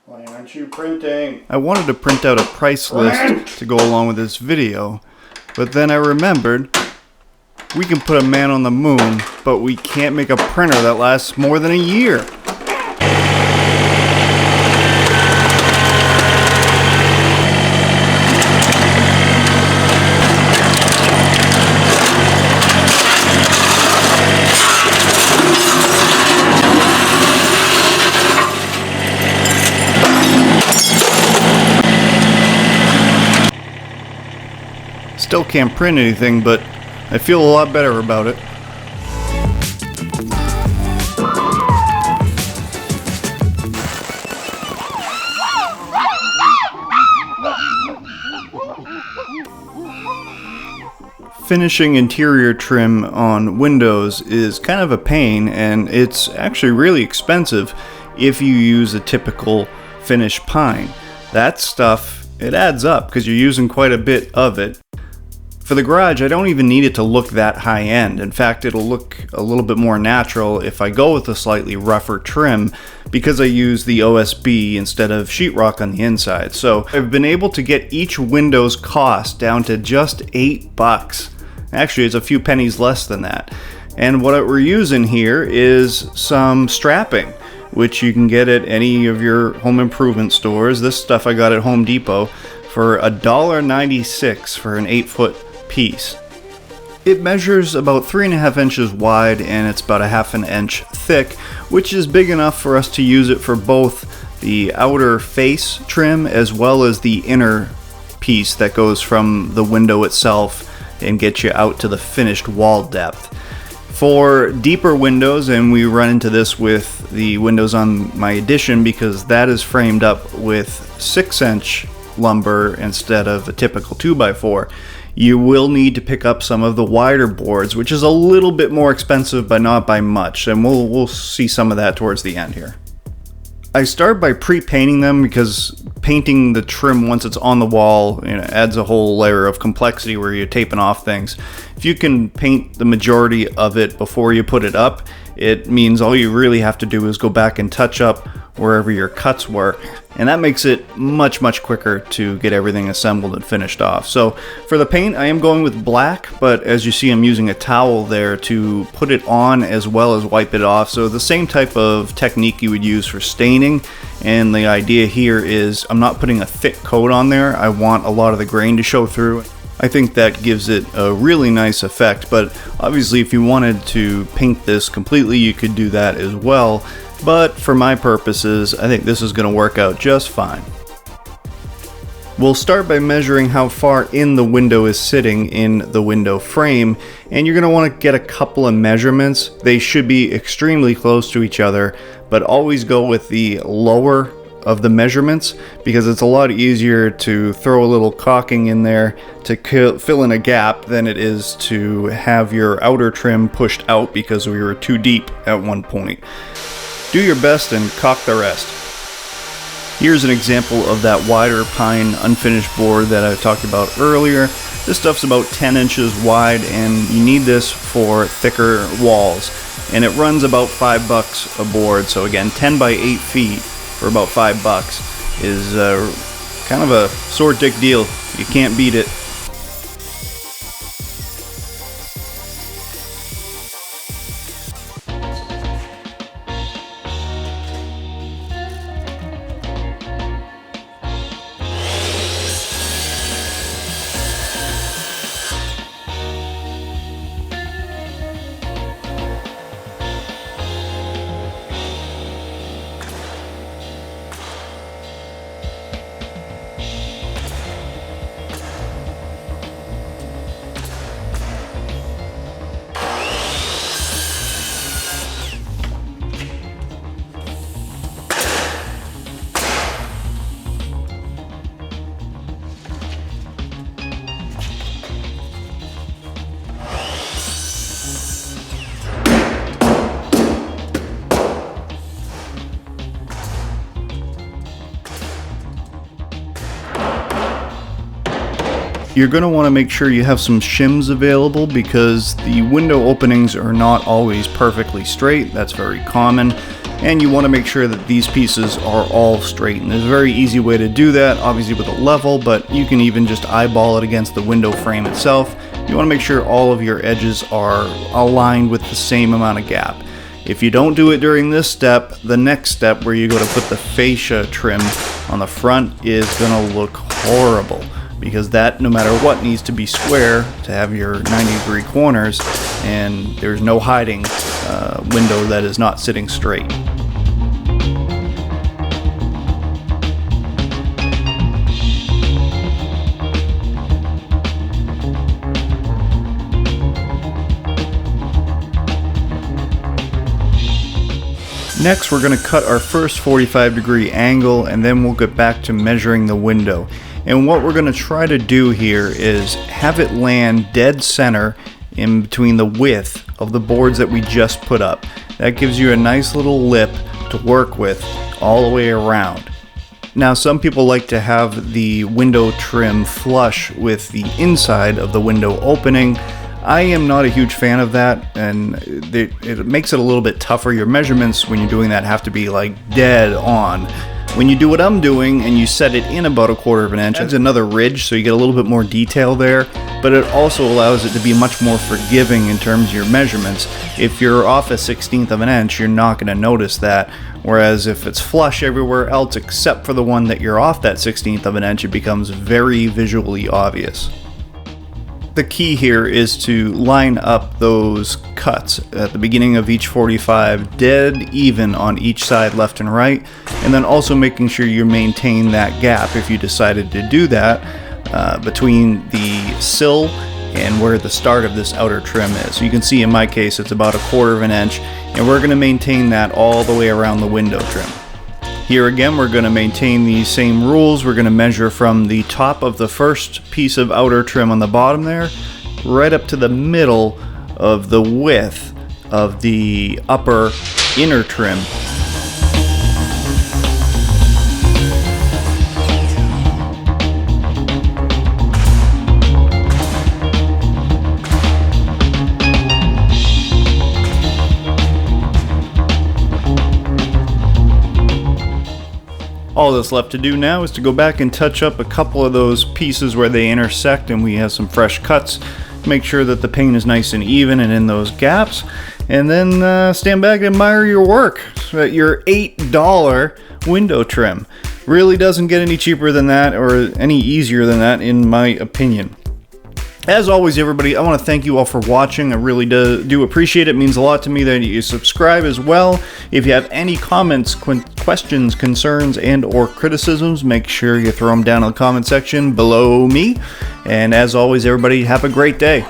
Why aren't you printing? I wanted to print out a price list to go along with this video, but then I remembered we can put a man on the moon, but we can't make a printer that lasts more than a year. Still can't print anything, but I feel a lot better about it. Finishing interior trim on windows is kind of a pain, and it's actually really expensive if you use a typical finished pine. That stuff, it adds up because you're using quite a bit of it. For the garage, I don't even need it to look that high end. In fact, it'll look a little bit more natural if I go with a slightly rougher trim because I use the OSB instead of sheetrock on the inside. So I've been able to get each window's cost down to just $8. Actually, it's a few pennies less than that. And what we're using here is some strapping, which you can get at any of your home improvement stores. This stuff I got at Home Depot for $1.96 for an 8-foot piece. It measures about 3.5 inches wide and it's about 1/2 inch thick, which is big enough for us to use it for both the outer face trim as well as the inner piece that goes from the window itself and gets you out to the finished wall depth. For deeper windows, and we run into this with the windows on my addition because that is framed up with 6-inch lumber instead of a typical 2x4, you will need to pick up some of the wider boards, which is a little bit more expensive, but not by much, and we'll see some of that towards the end here. I start by pre-painting them because painting the trim once it's on the wall, adds a whole layer of complexity where you're taping off things. If you can paint the majority of it before you put it up, it means all you really have to do is go back and touch up wherever your cuts were, and that makes it much quicker to get everything assembled and finished off. So for the paint, I am going with black, but as you see, I'm using a towel there to put it on as well as wipe it off. So the same type of technique you would use for staining, and the idea here is I'm not putting a thick coat on there. I want a lot of the grain to show through. I think that gives it a really nice effect, but obviously if you wanted to paint this completely, you could do that as well. But for my purposes, I think this is going to work out just fine. We'll start by measuring how far in the window is sitting in the window frame, and you're going to want to get a couple of measurements. They should be extremely close to each other, but always go with the lower of the measurements because it's a lot easier to throw a little caulking in there to fill in a gap than it is to have your outer trim pushed out because we were too deep at one point. Do your best and caulk the rest. Here's an example of that wider pine unfinished board that I talked about earlier. This stuff's about 10 inches wide and you need this for thicker walls. And it runs about $5 a board. So again, 10 by 8 feet for about $5 is kind of a sore dick deal. You can't beat it. You're going to want to make sure you have some shims available because the window openings are not always perfectly straight. That's very common. and you want to make sure that these pieces are all straight. And there's a very easy way to do that, obviously with a level, but you can even just eyeball it against the window frame itself. You want to make sure all of your edges are aligned with the same amount of gap. If you don't do it during this step, the next step where you go to put the fascia trim on the front is going to look horrible, because that, no matter what, needs to be square to have your 90-degree corners, and there's no hiding window that is not sitting straight. Next, we're going to cut our first 45-degree angle, and then we'll get back to measuring the window. And what we're going to try to do here is have it land dead center in between the width of the boards that we just put up. That gives you a nice little lip to work with all the way around. Now, some people like to have the window trim flush with the inside of the window opening. I am not a huge fan of that, and it makes it a little bit tougher. Your measurements when you're doing that have to be like dead on. When you do what I'm doing and you set it in about 1/4 inch, adds another ridge, so you get a little bit more detail there, but it also allows it to be much more forgiving in terms of your measurements. If you're off a 1/16 of an inch, you're not going to notice that, whereas if it's flush everywhere else except for the one that you're off that 1/16 of an inch, it becomes very visually obvious. The key here is to line up those cuts at the beginning of each 45 dead even on each side, left and right, and then also making sure you maintain that gap, if you decided to do that, between the sill and where the start of this outer trim is. So you can see in my case it's about 1/4 inch, and we're going to maintain that all the way around the window trim. Here again, we're going to maintain these same rules. We're going to measure from the top of the first piece of outer trim on the bottom there, right up to the middle of the width of the upper inner trim. All that's left to do now is to go back and touch up a couple of those pieces where they intersect and we have some fresh cuts. Make sure that the paint is nice and even and in those gaps, and then stand back and admire your work. Your $8 window trim really doesn't get any cheaper than that or any easier than that, in my opinion. As always, everybody, I want to thank you all for watching. I really do appreciate it. It means a lot to me that you subscribe as well. If you have any comments, questions, concerns, and or criticisms, make sure you throw them down in the comment section below me. And as always, everybody, have a great day.